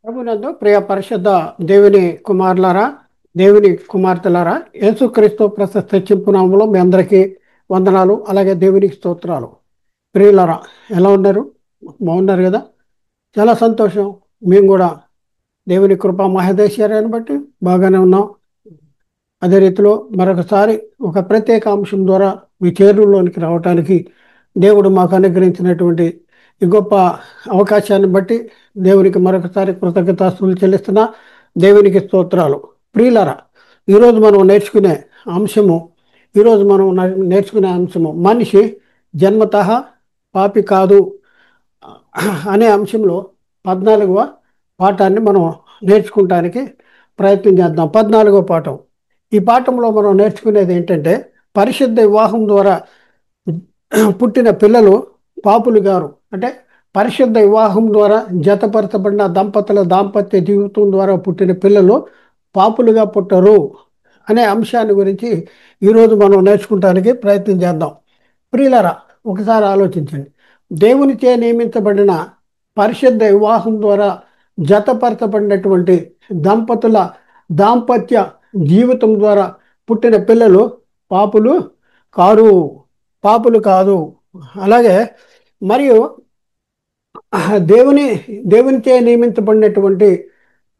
ప్రభునందు ప్రియ పరిశుద్ధ దేవుని కుమారులారా, దేవుని కుమార్తెలారా, యేసుక్రీస్తు ప్రశస్త చెప్పునామములో మీ అందరికీ వందనాలు. అలాగే దేవునికి స్తోత్రాలు. ప్రియులారా, ఎలా ఉన్నారు? బాగున్నారు కదా? చాలా సంతోషం. మేము కూడా దేవుని కృపా మహేశ్వర్యాన్ని బట్టి బాగానే ఉన్నాం. అదే రీతిలో మరొకసారి ఒక ప్రత్యేక అంశం ద్వారా మీ చేరులోనికి రావటానికి దేవుడు మాకు అనుగ్రహించినటువంటి ఈ గొప్ప అవకాశాన్ని బట్టి దేవునికి మరొకసారి కృతజ్ఞతాస్తుతులు చెల్లిస్తున్నా. దేవునికి స్తోత్రాలు. ప్రియులారా, ఈరోజు మనం నేర్చుకునే అంశము మనిషి జన్మతః పాపి కాదు అనే అంశంలో 14వ పాఠాన్ని మనం నేర్చుకుంటానికి ప్రయత్నం చేద్దాం. 14వ పాఠం. ఈ పాఠంలో మనం నేర్చుకునేది ఏంటంటే, పరిశుద్ధ వివాహం ద్వారా పుట్టిన పిల్లలు పాపులు గారు. అంటే పరిశుద్ధ వివాహం ద్వారా జతపరచబడిన దంపతుల దాంపత్య జీవితం ద్వారా పుట్టిన పిల్లలు పాపులుగా పుట్టరు అనే అంశాన్ని గురించి ఈరోజు మనం నేర్చుకుంటానికి ప్రయత్నం చేద్దాం. ప్రియులరా, ఒకసారి ఆలోచించండి. దేవునిచే నియమించబడిన పరిశుద్ధ వివాహం ద్వారా జతపరచబడినటువంటి దంపతుల దాంపత్య జీవితం ద్వారా పుట్టిన పిల్లలు పాపులు కారు పాపులు కాదు. అలాగే మరియు దేవుని దేవునిచే నియమించబడినటువంటి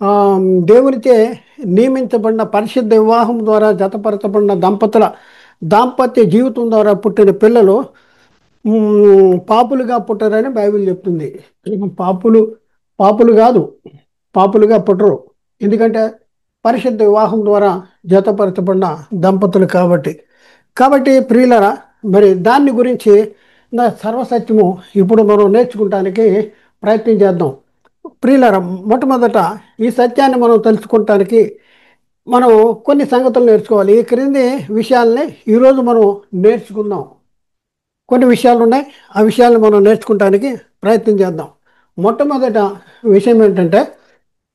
ఆ, దేవునిచే నియమించబడిన పరిశుద్ధ వివాహం ద్వారా జతపరచబడిన దంపతుల దాంపత్య జీవితం ద్వారా పుట్టిన పిల్లలు పాపులుగా పుట్టరని బైబిల్ చెప్తుంది. పాపులు పాపులు కాదు, పాపులుగా పుట్టరు. ఎందుకంటే పరిశుద్ధ వివాహం ద్వారా జతపరచబడిన దంపతులు కాబట్టి. ప్రియులరా, మరి దాన్ని గురించి నా సర్వసత్యము ఇప్పుడు మనం నేర్చుకుంటానికి ప్రయత్నం చేద్దాం. ప్రియులరా, మొట్టమొదట ఈ సత్యాన్ని మనం తెలుసుకుంటానికి మనం కొన్ని సంగతులు నేర్చుకోవాలి. ఈ క్రింది విషయాల్ని ఈరోజు మనం నేర్చుకుందాం. కొన్ని విషయాలు ఉన్నాయి, ఆ విషయాలను మనం నేర్చుకుంటానికి ప్రయత్నం చేద్దాం. మొట్టమొదట విషయం ఏంటంటే,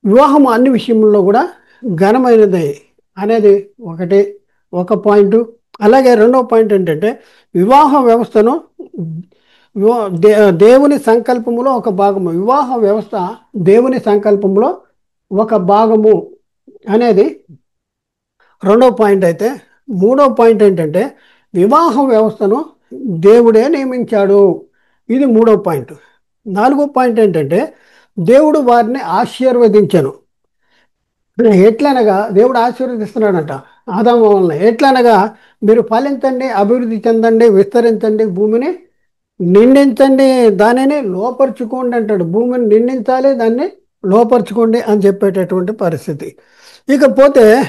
వివాహం అన్ని విషయంలో కూడా ఘనమైనది అనేది ఒక పాయింట్. అలాగే రెండవ పాయింట్ ఏంటంటే, వివాహ వ్యవస్థను దేవుని సంకల్పములో ఒక భాగము. వివాహ వ్యవస్థ దేవుని సంకల్పంలో ఒక భాగము అనేది రెండవ పాయింట్. అయితే మూడవ పాయింట్ ఏంటంటే, వివాహ వ్యవస్థను దేవుడే నియమించాడు. ఇది మూడవ పాయింట్. నాలుగో పాయింట్ ఏంటంటే, దేవుడు వారిని ఆశీర్వదించను. ఎట్లనగా దేవుడు ఆశీర్వదిస్తున్నాడంట ఆదాము వలన. ఎట్లనగా, మీరు ఫలించండి, అభివృద్ధి చెందండి, విస్తరించండి, భూమిని నిండించండి, దానిని లోపరుచుకోండి అంటాడు. భూమిని నిండించాలి, దాన్ని లోపరుచుకోండి అని చెప్పేటటువంటి పరిస్థితి. ఇకపోతే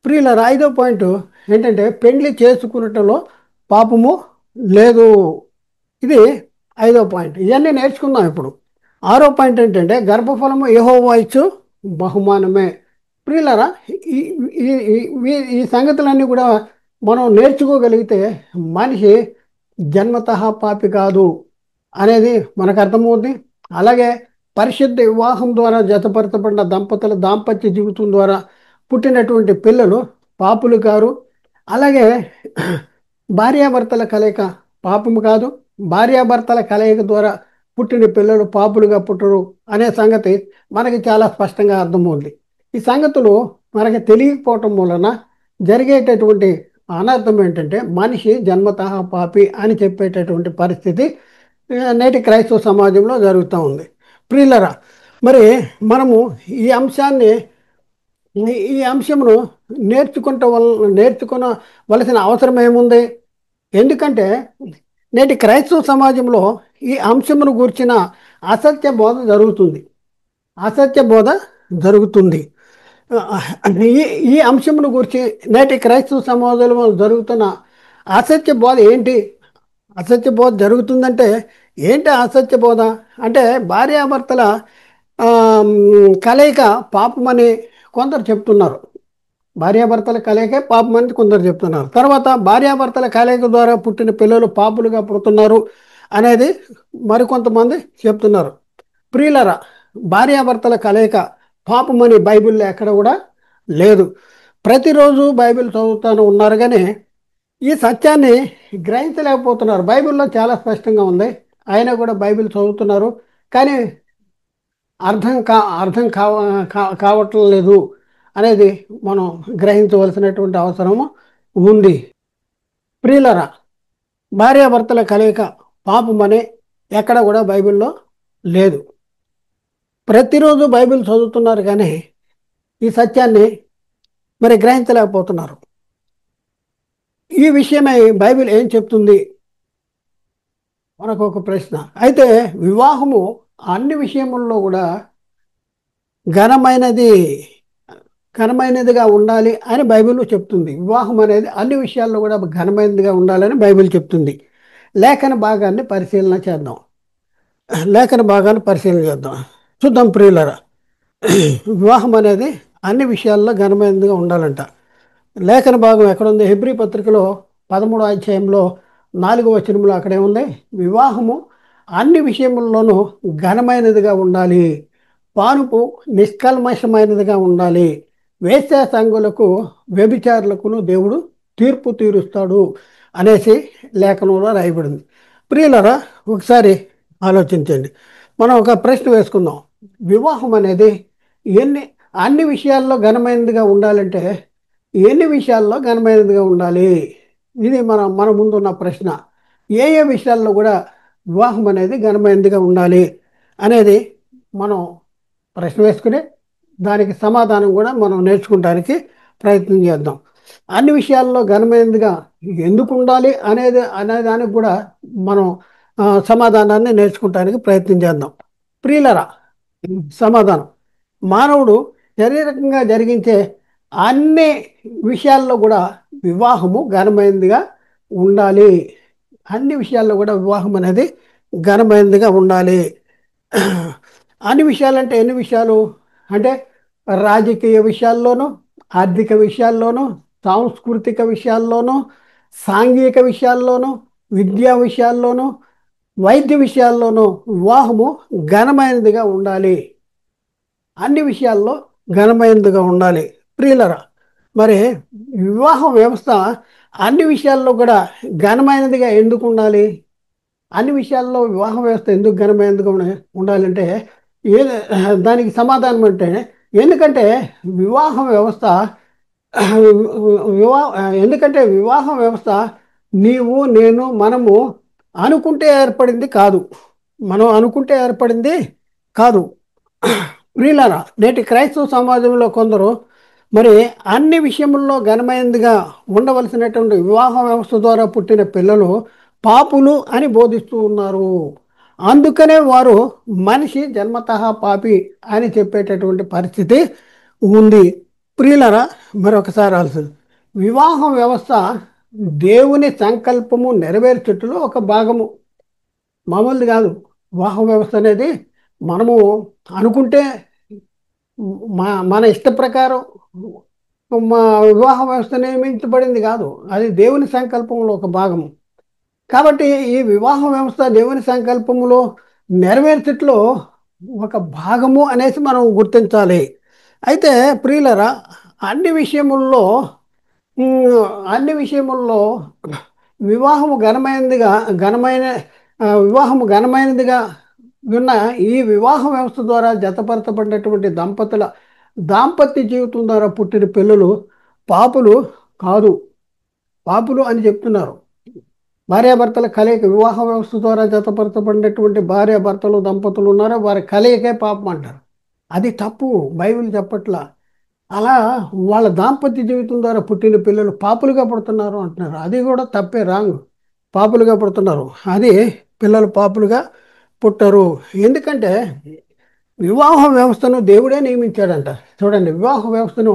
ప్రియుల ఐదో పాయింట్ ఏంటంటే, పెండ్లి చేసుకున్నటలో పాపము లేదు. ఇది ఐదో పాయింట్. ఇవన్నీ నేర్చుకుందాం ఇప్పుడు. ఆరో పాయింట్ ఏంటంటే, గర్భఫలము యెహోవా ఇచ్చు బహుమానమే. ప్రియులరా, ఈ ఈ ఈ- ఈ సంగతులన్నీ కూడా మనం నేర్చుకోగలిగితే మనిషి జన్మతః పాపి కాదు అనేది మనకు అర్థమవుతుంది. అలాగే పరిశుద్ధ వివాహం ద్వారా జతపరచబడిన దంపతుల దాంపత్య జీవితం ద్వారా పుట్టినటువంటి పిల్లలు పాపులు కారు. అలాగే భార్యాభర్తల కలయిక పాపము కాదు. భార్యాభర్తల కలయిక ద్వారా పుట్టిన పిల్లలు పాపులుగా పుట్టరు అనే సంగతి మనకి చాలా స్పష్టంగా అర్థమవుతుంది. ఈ సంగతులు మనకి తెలియకపోవటం వలన జరిగేటటువంటి అనర్థం ఏంటంటే, మనిషి జన్మతః పాపి అని చెప్పేటటువంటి పరిస్థితి నేటి క్రైస్తవ సమాజంలో జరుగుతూ ఉంది. ప్రియులరా, మరి మనము ఈ అంశాన్ని ఈ అంశమును నేర్చుకోవలసిన అవసరం ఏముంది? ఎందుకంటే నేటి క్రైస్తవ సమాజంలో ఈ అంశమును గూర్చిన అసత్య బోధ జరుగుతుంది. అసత్య బోధ జరుగుతుంది. ఈ ఈ అంశమును గురించి నేటి క్రైస్తవ సమాజంలో జరుగుతున్న అసత్య బోధ ఏంటి? అసత్య బోధ జరుగుతుందంటే ఏంటి అసత్య బోధ? అంటే భార్యాభర్తల కలయిక పాపమని కొందరు చెప్తున్నారు. భార్యాభర్తల కలయికే పాపమని కొందరు చెప్తున్నారు. తర్వాత భార్యాభర్తల కలయిక ద్వారా పుట్టిన పిల్లలు పాపులుగా పుడుతున్నారు అనేది మరికొంతమంది చెప్తున్నారు. ప్రియులరా, భార్యాభర్తల కలయిక పాపమని బైబిల్లో ఎక్కడ కూడా లేదు. ప్రతిరోజు బైబిల్ చదువుతూనే ఉన్నారు, కానీ ఈ సత్యాన్ని గ్రహించలేకపోతున్నారు. బైబిల్లో చాలా స్పష్టంగా ఉంది, అయినా కూడా బైబిల్ చదువుతున్నారు, కానీ అర్థం కావటం లేదు అనేది మనం గ్రహించవలసినటువంటి అవసరము ఉంది. ప్రియులరా, భార్యాభర్తల కలయిక పాపమని ఎక్కడ కూడా బైబిల్లో లేదు. ప్రతిరోజు బైబిల్ చదువుతున్నారు కానీ ఈ సత్యాన్ని మరి గ్రహించలేకపోతున్నారు. ఈ విషయమై బైబిల్ ఏం చెప్తుంది మనకు ఒక ప్రశ్న. అయితే వివాహము అన్ని విషయముల్లో కూడా ఘనమైనది ఘనమైనదిగా ఉండాలి అని బైబిల్ చెప్తుంది. వివాహం అనేది అన్ని విషయాల్లో కూడా ఘనమైనదిగా ఉండాలని బైబిల్ చెప్తుంది. లేఖన భాగాన్ని పరిశీలన చేద్దాం. చూద్దాం ప్రియులరా. వివాహం అనేది అన్ని విషయాల్లో ఘనమైనదిగా ఉండాలంట. లేఖన భాగం ఎక్కడుంది? హెబ్రీ పత్రికలో 13వ అధ్యాయంలో 4వ వచనంలో అక్కడే ఉంది, వివాహము అన్ని విషయముల్లోనూ ఘనమైనదిగా ఉండాలి, పానుపు నిష్కల్మషమైనదిగా ఉండాలి, వేశ్యా సంఘులకు వ్యభిచారులకును దేవుడు తీర్పు తీరుస్తాడు అనేసి లేఖనంలో రాయబడింది. ప్రియులరా, ఒకసారి ఆలోచించండి. మనం ఒక ప్రశ్న వేసుకుందాం. వివాహం అనేది అన్ని విషయాల్లో ఘనమైనదిగా ఉండాలంటే ఎన్ని విషయాల్లో ఘనమైనదిగా ఉండాలి? ఇది మన ముందున్న ప్రశ్న. ఏ ఏ విషయాల్లో కూడా వివాహం అనేది ఘనమైనదిగా ఉండాలి అనేది మనం ప్రశ్న వేసుకుని దానికి సమాధానం కూడా మనం నేర్చుకోవడానికి ప్రయత్నం చేద్దాం. అన్ని విషయాల్లో ఘనమైనదిగా ఎందుకు ఉండాలి అనే దానికి కూడా మనం సమాధానాన్ని నేర్చుకోవడానికి ప్రయత్నం చేద్దాం. ప్రియులరా, సమాధానం మానవుడు శారీరకంగా జరిగించే అన్ని విషయాల్లో కూడా వివాహము ఘనమైనదిగా ఉండాలి. అన్ని విషయాల్లో కూడా వివాహం అనేది ఘనమైనదిగా ఉండాలి. అన్ని విషయాలంటే ఎన్ని విషయాలు అంటే రాజకీయ విషయాల్లోనూ, ఆర్థిక విషయాల్లోనూ, సాంస్కృతిక విషయాల్లోనూ, సాంఘిక విషయాల్లోనూ, విద్యా విషయాల్లోనూ, వైద్య విషయాల్లోనూ వివాహము ఘనమైనదిగా ఉండాలి. అన్ని విషయాల్లో ఘనమైనదిగా ఉండాలి. ప్రియులరా, మరి వివాహ వ్యవస్థ అన్ని విషయాల్లో కూడా ఘనమైనదిగా ఎందుకు ఉండాలి? అన్ని విషయాల్లో వివాహ వ్యవస్థ ఎందుకు ఘనమైనదిగా ఉండాలంటే ఏ దానికి సమాధానం అంటే, ఎందుకంటే వివాహ వ్యవస్థ వివాహ ఎందుకంటే వివాహ వ్యవస్థ నీవు నేను మనము అనుకుంటే ఏర్పడింది కాదు. మనం అనుకుంటే ఏర్పడింది కాదు. ప్రియులారా, నేటి క్రైస్తవ సమాజంలో కొందరు మరి అన్ని విషయముల్లో ఘనమైనదిగా ఉండవలసినటువంటి వివాహ వ్యవస్థ ద్వారా పుట్టిన పిల్లలు పాపులు అని బోధిస్తూ ఉన్నారు. అందుకనే వారు మనిషి జన్మతః పాపి అని చెప్పేటటువంటి పరిస్థితి ఉంది. ప్రియులరా, మరొకసారి ఆలోచన. వివాహ వ్యవస్థ దేవుని సంకల్పము నెరవేర్చుటలో ఒక భాగము, మామూలుది కాదు. వివాహ వ్యవస్థ అనేది మనము అనుకుంటే మన ఇష్ట ప్రకారం మా వివాహ వ్యవస్థ నియమించబడింది కాదు. అది దేవుని సంకల్పంలో ఒక భాగము. కాబట్టి ఈ వివాహ వ్యవస్థ దేవుని సంకల్పములో నెరవేర్చట్లో ఒక భాగము అనేసి మనం గుర్తించాలి. అయితే ప్రియులరా, అన్ని విషయముల్లో అన్ని విషయముల్లో వివాహము వివాహము ఘనమైనదిగా ఉన్న ఈ వివాహ వ్యవస్థ ద్వారా జతపరచబడినటువంటి దంపతుల దాంపత్య జీవితం ద్వారా పుట్టిన పిల్లలు పాపులు కాదు. పాపులు అని చెప్తున్నారు. భార్యాభర్తల కలయిక, వివాహ వ్యవస్థ ద్వారా జతపరచబడినటువంటి భార్యాభర్తలు దంపతులు ఉన్నారో వారి కలయికే పాపం అంటారు. అది తప్పు, బైబిల్ చెప్పట్లా. అలా వాళ్ళ దాంపత్య జీవితం ద్వారా పుట్టిన పిల్లలు పాపులుగా పుడుతున్నారు అంటున్నారు. అది కూడా తప్పే, రాంగ్. పాపులుగా పుడుతున్నారు. అది పిల్లలు పాపులుగా పుట్టరు. ఎందుకంటే వివాహ వ్యవస్థను దేవుడే నియమించాడంట. చూడండి, వివాహ వ్యవస్థను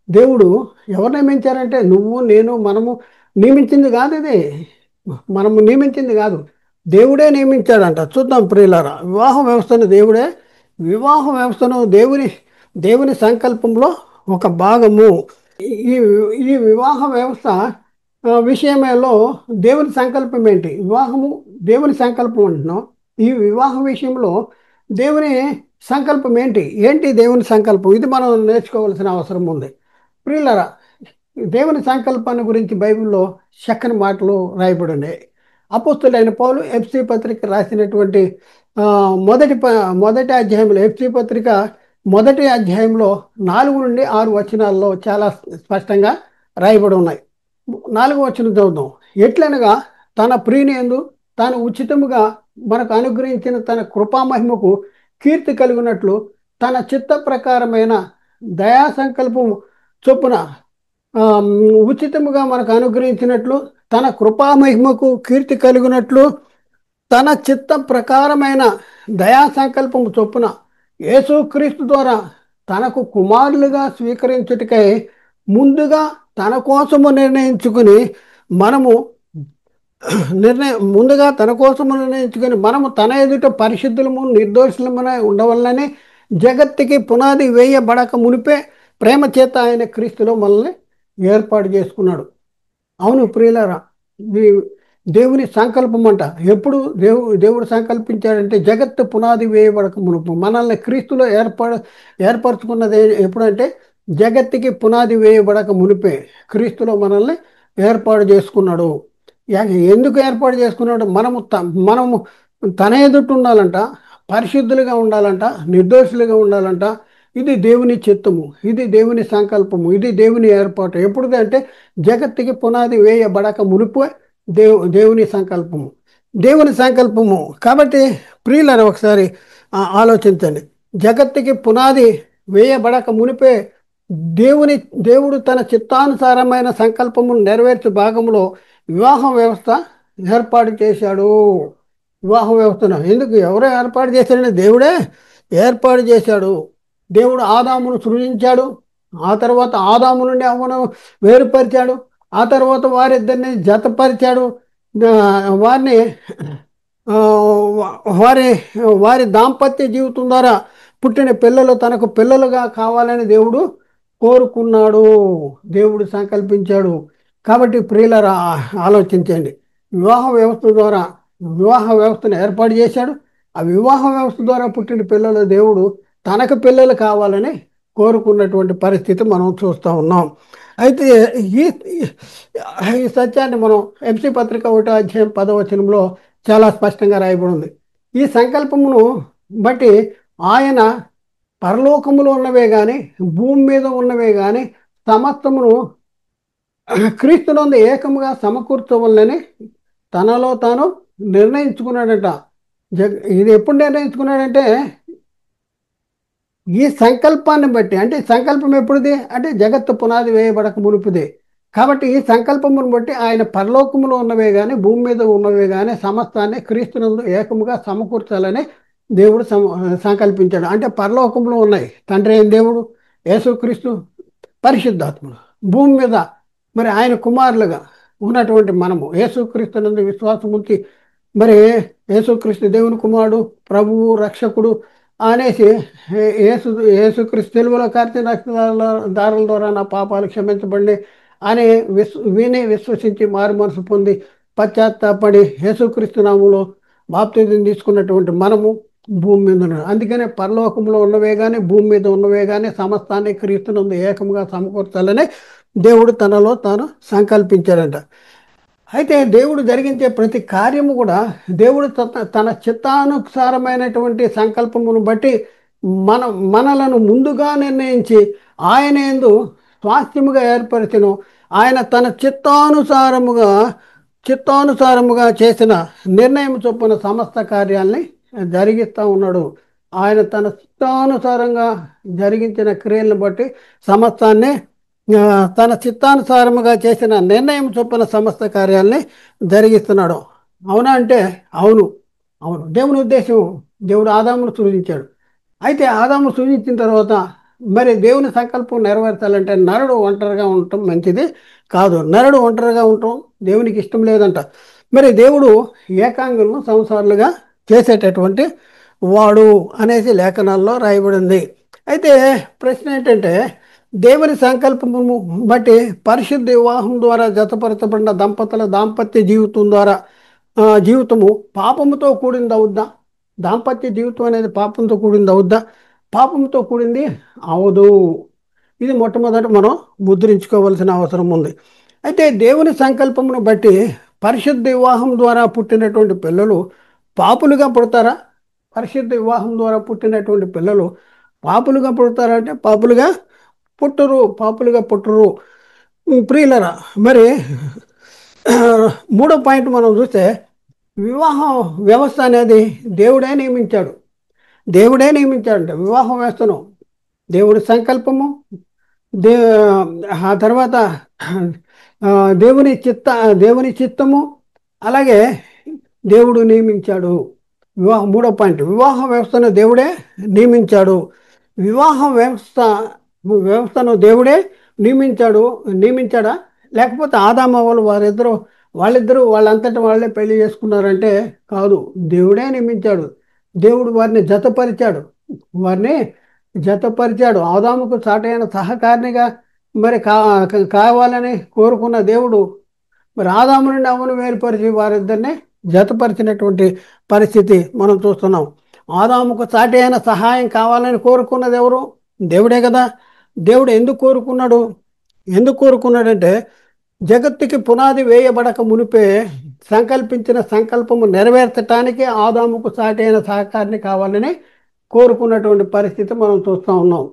దేవుడు ఎవరు నియమించారంటే నువ్వు నేను మనము నియమించింది కాదు. ఇది మనము నియమించింది కాదు, దేవుడే నియమించాడంట. చూద్దాం ప్రియులారా, వివాహ వ్యవస్థను దేవుని సంకల్పంలో ఒక భాగము. ఈ ఈ వివాహ వ్యవస్థ విషయంలో దేవుని సంకల్పం ఏంటి? వివాహము దేవుని సంకల్పం అంటున్నాం. ఈ వివాహ విషయంలో దేవుని సంకల్పం ఏంటి? దేవుని సంకల్పం? ఇది మనం నేర్చుకోవాల్సిన అవసరం ఉంది. ప్రియులరా, దేవుని సంకల్పాన్ని గురించి బైబిల్లో చక్కని మాటలు రాయబడి ఉన్నాయి. అపోస్తులైన పౌలు ఎఫ్సి పత్రిక రాసినటువంటి ఆ, మొదటి అధ్యాయంలో ఎఫ్సి పత్రిక మొదటి అధ్యాయంలో 4 నుండి 6 వచనాల్లో చాలా స్పష్టంగా రాయబడి ఉన్నాయి. 4వ వచనం చదువుదాం. ఎట్లనగా తన ప్రియుని యందు తాను ఉచితముగా మనకు అనుగ్రహించిన తన కృపామహిమకు కీర్తి కలిగినట్లు తన చిత్త ప్రకారమైన దయా సంకల్పం చొప్పున ఉచితముగా మనకు అనుగ్రహించినట్లు తన కృపామహిమకు కీర్తి కలిగినట్లు తన చిత్త ప్రకారమైన దయా సంకల్పము చొప్పున యేసుక్రీస్తు ద్వారా తనకు కుమారులుగా స్వీకరించుటకై ముందుగా తన కోసము నిర్ణయించుకుని మనము ముందుగా తన కోసము నిర్ణయించుకుని మనము తన ఎదుట పరిశుద్ధులము నిర్దోషులమునై ఉండవలనని జగత్తుకి పునాది వేయబడక మునిపే ప్రేమ చేత ఆయన క్రీస్తులో మనల్ని ఏర్పాటు చేసుకున్నాడు. అవును ప్రియులారా, ఇది దేవుని సంకల్పం అంట. ఎప్పుడు దేవుడు సంకల్పించాడంటే జగత్తు పునాది వేయబడక మునుపు మనల్ని క్రీస్తులో ఏర్పరచుకున్నది ఎప్పుడంటే జగత్తుకి పునాది వేయబడక మునిపే క్రీస్తులో మనల్ని ఏర్పాటు చేసుకున్నాడు. ఎందుకు ఏర్పాటు చేసుకున్నాడు? మనము తన ఎదుట ఉండాలంట, పరిశుద్ధులుగా ఉండాలంట, నిర్దోషులుగా ఉండాలంట. ఇది దేవుని చిత్తము, ఇది దేవుని సంకల్పము, ఇది దేవుని ఏర్పాటు. ఎప్పుడు అంటే జగత్తుకి పునాది వేయబడక మునుపు దేవుని సంకల్పము, దేవుని సంకల్పము. కాబట్టి ప్రియులను ఒకసారి ఆలోచించండి. జగత్తుకి పునాది వేయబడక మునిపే దేవుడు తన చిత్తానుసారమైన సంకల్పమును నెరవేర్చే భాగంలో వివాహ వ్యవస్థ ఏర్పాటు చేశాడు. వివాహ వ్యవస్థను ఎవరో ఏర్పాటు చేశాడని దేవుడే ఏర్పాటు చేశాడు. దేవుడు ఆదామును సృజించాడు. ఆ తర్వాత ఆదాము నుండి అవ్వను వేరుపరిచాడు. ఆ తర్వాత వారిద్దరిని జతపరిచాడు. వారిని వారి వారి దాంపత్య జీవితం ద్వారా పుట్టిన పిల్లలు తనకు పిల్లలుగా కావాలని దేవుడు కోరుకున్నాడు, దేవుడు సంకల్పించాడు. కాబట్టి ప్రియులారా ఆలోచించండి. వివాహ వ్యవస్థ ద్వారా వివాహ వ్యవస్థను ఏర్పాటు చేశాడు. ఆ వివాహ వ్యవస్థ ద్వారా పుట్టిన పిల్లలు దేవుడు తనకు పిల్లలు కావాలని కోరుకున్నటువంటి పరిస్థితి మనం చూస్తూ ఉన్నాం. అయితే ఈ ఈ సత్యాన్ని మనం ఎఫ్సి పత్రిక 1 అధ్యాయం 10వ వచనంలో చాలా స్పష్టంగా రాయబడి ఉంది. ఈ సంకల్పమును బట్టి ఆయన పరలోకములో ఉన్నవే కానీ భూమి మీద ఉన్నవే కానీ సమస్తమును క్రీస్తునందు ఏకముగా సమకూర్చవలనని తనలో తాను నిర్ణయించుకున్నాడట. ఇది ఎప్పుడు నిర్ణయించుకున్నాడంటే ఈ సంకల్పాన్ని బట్టి. అంటే సంకల్పం ఎప్పుడుది అంటే జగత్తు పునాది వేయబడక మునుపుదే. కాబట్టి ఈ సంకల్పమును బట్టి ఆయన పరలోకములో ఉన్నవే కానీ భూమి మీద ఉన్నవే కానీ సమస్తాన్ని క్రీస్తునందు ఏకముగా సమకూర్చాలని దేవుడు సంకల్పించాడు. అంటే పరలోకంలో ఉన్నాయి తండ్రి అయిన దేవుడు, యేసుక్రీస్తు, పరిశుద్ధాత్ముడు. భూమి మీద మరి ఆయన కుమారులుగా ఉన్నటువంటి మనము యేసుక్రీస్తునందు విశ్వాసం ఉంచి మరి యేసుక్రీస్తు దేవుని కుమారుడు, ప్రభువు, రక్షకుడు అనేసి యేసుక్రీస్తు తెలుగులో కార్తీక దారుల ద్వారా నా పాపాలు క్షమించబడి అని విని విశ్వసించి మారు మనసు పొంది పశ్చాత్తాపడి యేసుక్రీస్తు నామములో బాప్తిజం తీసుకున్నటువంటి మనము భూమి మీద ఉన్నాడు. అందుకనే పరలోకంలో ఉన్నవే కానీ భూమి మీద ఉన్నవే కానీ సమస్తాన్ని క్రీస్తునందు ఏకంగా సమకూర్చాలని దేవుడు తనలో తాను సంకల్పించాడంట. అయితే దేవుడు జరిగించే ప్రతి కార్యము కూడా దేవుడు తన చిత్తానుసారమైనటువంటి సంకల్పమును బట్టి మనలను ముందుగా నిర్ణయించి ఆయన యందు స్వాస్థ్యముగా ఏర్పరిచను. ఆయన తన చిత్తానుసారముగా చేసిన నిర్ణయం చొప్పున సమస్త కార్యాల్ని జరిగిస్తూ ఉన్నాడు. ఆయన తన చిత్తానుసారంగా జరిగించిన క్రియలను బట్టి సమస్తాన్ని తన చిత్తానుసారముగా చేసిన నిర్ణయం చొప్పున సమస్త కార్యాలని జరిగిస్తున్నాడు. అవునా అంటే అవును. దేవుని ఉద్దేశం, దేవుడు ఆదామును సృజించాడు. అయితే ఆదాము సృజించిన తర్వాత మరి దేవుని సంకల్పం నెరవేర్చాలంటే నరుడు ఒంటరిగా ఉండటం మంచిది కాదు. నరుడు ఒంటరిగా ఉండటం దేవునికి ఇష్టం లేదంట. మరి దేవుడు ఏకాంగులను సంసారులుగా చేసేటటువంటి వాడు అనేసి లేఖనాల్లో రాయబడింది. అయితే ప్రశ్న ఏంటంటే దేవుని సంకల్పము బట్టి పరిశుద్ధ వివాహం ద్వారా జతపరచబడిన దంపతుల దాంపత్య జీవితము పాపముతో కూడింది అవుద్దా? దాంపత్య జీవితం అనేది పాపంతో కూడింది అవుద్దా? పాపంతో కూడింది అవదు. ఇది మొట్టమొదట మనం ముద్రించుకోవలసిన అవసరం ఉంది. అయితే దేవుని సంకల్పమును బట్టి పరిశుద్ధ వివాహం ద్వారా పుట్టినటువంటి పిల్లలు పాపులుగా పుడతారా? పరిశుద్ధ వివాహం ద్వారా పుట్టినటువంటి పిల్లలు పాపులుగా పుడతారా అంటే పాపులుగా పుట్టరు, పాపులుగా పుట్టరు. ప్రియులరా, మరి మూడో పాయింట్ మనం చూస్తే వివాహ వ్యవస్థ అనేది దేవుడే నియమించాడు. దేవుడే నియమించాడంట వివాహ వ్యవస్థను. దేవుడి సంకల్పము, దే ఆ తర్వాత ఆ, దేవుని చిత్త దేవుని చిత్తము, అలాగే దేవుడు నియమించాడు. మూడో పాయింట్, వివాహ వ్యవస్థను దేవుడే నియమించాడు. వివాహ వ్యవస్థను దేవుడే నియమించాడు. నియమించాడా? లేకపోతే ఆదామవ్వలు వాళ్ళిద్దరూ వాళ్ళంతటా వాళ్ళే పెళ్లి చేసుకున్నారంటే కాదు. దేవుడే నియమించాడు. దేవుడు వారిని జతపరిచాడు. వారిని జతపరిచాడు. ఆదాముకు చాటైన సహకారినిగా మరి కావాలని కోరుకున్న దేవుడు మరి ఆదాము నుండి అవ్వను వేరుపరిచి వారిద్దరిని జతపరిచినటువంటి పరిస్థితి మనం చూస్తున్నాం. ఆదాముకు చాటి అయిన సహాయం కావాలని కోరుకున్నది ఎవరు? దేవుడే కదా. దేవుడు ఎందుకు కోరుకున్నాడు? ఎందుకు కోరుకున్నాడంటే జగత్తుకి పునాది వేయబడక మునిపే సంకల్పించిన సంకల్పము నెరవేర్చటానికి ఆదాముకు సాటి అయిన సహకారిని కావాలని కోరుకున్నటువంటి పరిస్థితి మనం చూస్తూ ఉన్నాం.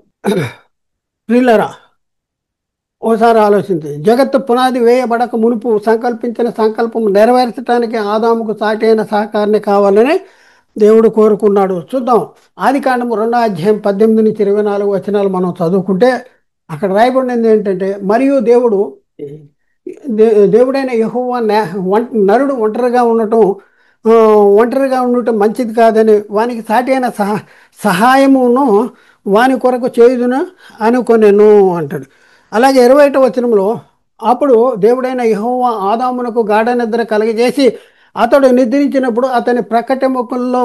ప్రియులరా, ఓసారి ఆలోచించి, జగత్తు పునాది వేయబడక మునుపు సంకల్పించిన సంకల్పం నెరవేర్చడానికి ఆదాముకు సాటి అయిన సహకారిని కావాలని దేవుడు కోరుకున్నాడు. చూద్దాం. ఆదికాండము 2 అధ్యాయం 18 నుంచి 24 వచనాలు మనం చదువుకుంటే అక్కడ రాయబడినది ఏంటంటే, మరియు దేవుడైన యెహోవా నరుడు ఒంటరిగా ఉండటం మంచిది కాదని వానికి సాటి అయిన సహాయమును వాని కొరకు చేయుదును అనుకొనెను అంటాడు. అలాగే 21వ వచనంలో, అప్పుడు దేవుడైన యెహోవా ఆదామునకు గాఢ నిద్ర కలగజేసి అతడు నిద్రించినప్పుడు అతని ప్రక్కటెముకల్లో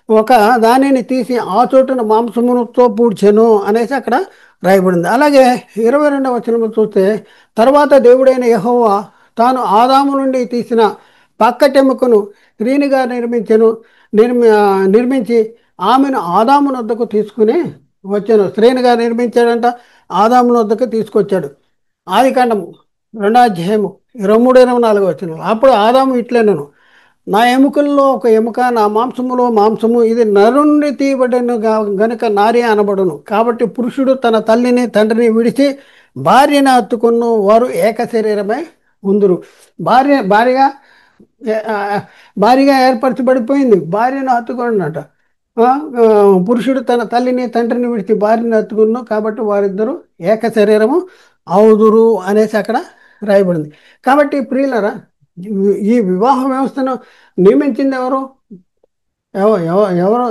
ఒక దానిని తీసి ఆ చోటున మాంసముతో పూడ్చెను అనేసి అక్కడ రాయబడింది. అలాగే 22వ వచనంలో చూస్తే, తర్వాత దేవుడైన యెహోవా తాను ఆదాము నుండి తీసిన పక్కటెముకను స్త్రీనిగా నిర్మించి ఆమెను ఆదాము వద్దకు తీసుకుని వచ్చాను. స్త్రీనిగా నిర్మించాడంట, ఆదాము వద్దకు తీసుకొచ్చాడు. ఆదికాండము 2 అధ్యాయము 23 24 వచనం, అప్పుడు ఆదాము ఇట్లనెను, నా ఎముకల్లో ఒక ఎముక, నా మాంసములో మాంసము, ఇది నరుణ్ణి తీయబడను గనుక నారి అనబడును. కాబట్టి పురుషుడు తన తల్లిని తండ్రిని విడిచి భార్యను హత్తుకును, వారు ఏక శరీరమై ఉందురు. భార్యగా భార్యగా ఏర్పరచబడిపోయింది. భార్యను హత్తుకున్నట. పురుషుడు తన తల్లిని తండ్రిని విడిచి భార్యను హత్తుకును, కాబట్టి వారిద్దరూ ఏక శరీరము అవుదురు అనేసి అక్కడ రాయబడింది. కాబట్టి ప్రియులరా, ఈ వివాహ వ్యవస్థను నియమించింది ఎవరు? ఎవరు?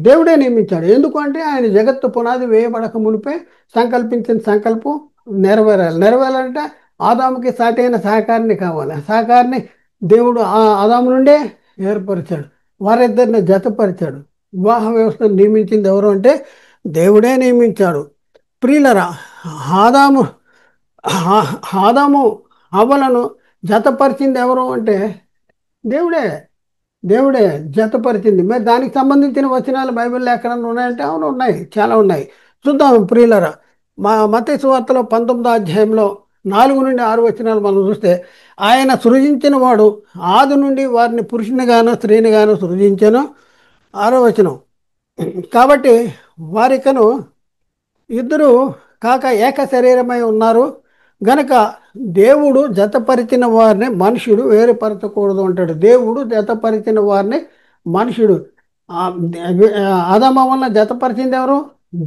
దేవుడే నియమించాడు. ఎందుకంటే ఆయన జగత్తు పునాది వేయబడక మునిపే సంకల్పించిన సంకల్పం నెరవేరాలంటే ఆదాముకి సాటి అయిన సహకారిని కావాలి. సహకారిని దేవుడు ఆదాము నుండే ఏర్పరిచాడు. వారిద్దరిని జతపరిచాడు. వివాహ వ్యవస్థను నియమించింది ఎవరు అంటే దేవుడే నియమించాడు. ప్రియులరా, ఆదాము ఆదాము అవ్వలను జతపరిచింది ఎవరు అంటే దేవుడే. దేవుడే జతపరిచింది. మరి దానికి సంబంధించిన వచనాలు బైబిల్లో ఎక్కడన్నా ఉన్నాయంటే అవును, ఉన్నాయి, చాలా ఉన్నాయి. చూద్దాం ప్రియులరా. మత్తయి సువార్తలో 19వ అధ్యాయంలో 4 నుండి 6 వచనాలు మనం చూస్తే, ఆయన సృజించిన వాడు ఆది నుండి వారిని పురుషునిగాను స్త్రీనిగాను సృజించెను. 6వ వచనం, కాబట్టి వారికను ఇద్దరు కాక ఏక శరీరమై ఉన్నారు గనక దేవుడు జతపరిచిన వారిని మనుషుడు వేరుపరచకూడదు అంటాడు. దేవుడు జతపరిచిన వారిని మనుషుడు ఆదాము వలన జతపరిచింది ఎవరు?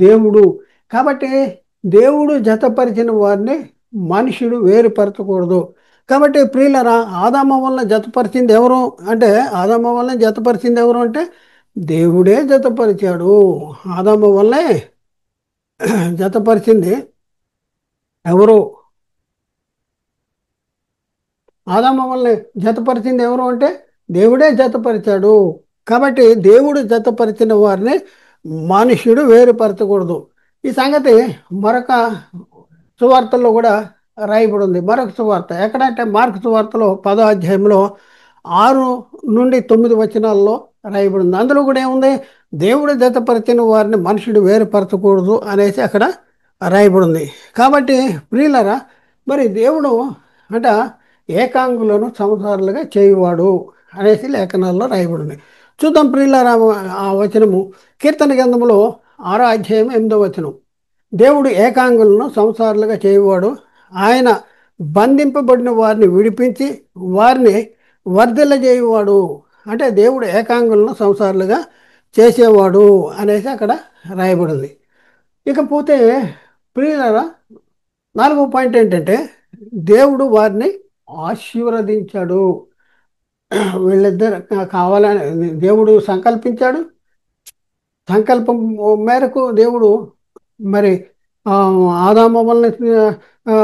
దేవుడు. కాబట్టి దేవుడు జతపరిచిన వారిని మనుషుడు వేరుపరచకూడదు. కాబట్టి ప్రియులరా, ఆదాము వలన జతపరిచింది ఎవరు అంటే దేవుడే జతపరిచాడు. ఆదాము వల్లే జతపరిచింది ఎవరు? ఆదాము వల్లే జతపరిచింది ఎవరు అంటే దేవుడే జతపరిచాడు. కాబట్టి దేవుడు జతపరిచిన వారిని మనుష్యుడు వేరుపరచకూడదు. ఈ సంగతి మరొక సువార్తల్లో కూడా రాయబడి ఉంది. మరొక సువార్త ఎక్కడంటే మార్కు సువార్తలో 10వ అధ్యాయంలో 6 నుండి 9 వచనాల్లో రాయబడింది. అందులో కూడా ఏముంది? దేవుడు జతపరిచిన వారిని మనుషుడు వేరుపరచకూడదు అనేసి అక్కడ రాయబడింది. కాబట్టి ప్రియులరా, మరి దేవుడు అంట ఏకాంగులను సంసారులుగా చేయువాడు అనేసి లేఖనాల్లో రాయబడింది. చూద్దాం ప్రియులారా, ఆ వచనము కీర్తన గ్రంథములో 6వ అధ్యాయం 8వ వచనం. దేవుడు ఏకాంగులను సంసారులుగా చేయువాడు, ఆయన బంధింపబడిన వారిని విడిపించి వారిని వర్ధిల్లజేయువాడు. అంటే దేవుడు ఏకాంగులను సంసారులుగా చేసేవాడు అనేసి అక్కడ రాయబడింది. ఇకపోతే ప్రియులారా, 4వ పాయింట్ ఏంటంటే దేవుడు వారిని ఆశీర్వదించాడు. వీళ్ళిద్దరు కావాలని దేవుడు సంకల్పించాడు. సంకల్పం మేరకు దేవుడు మరి ఆ, ఆదాము వలన ఆ,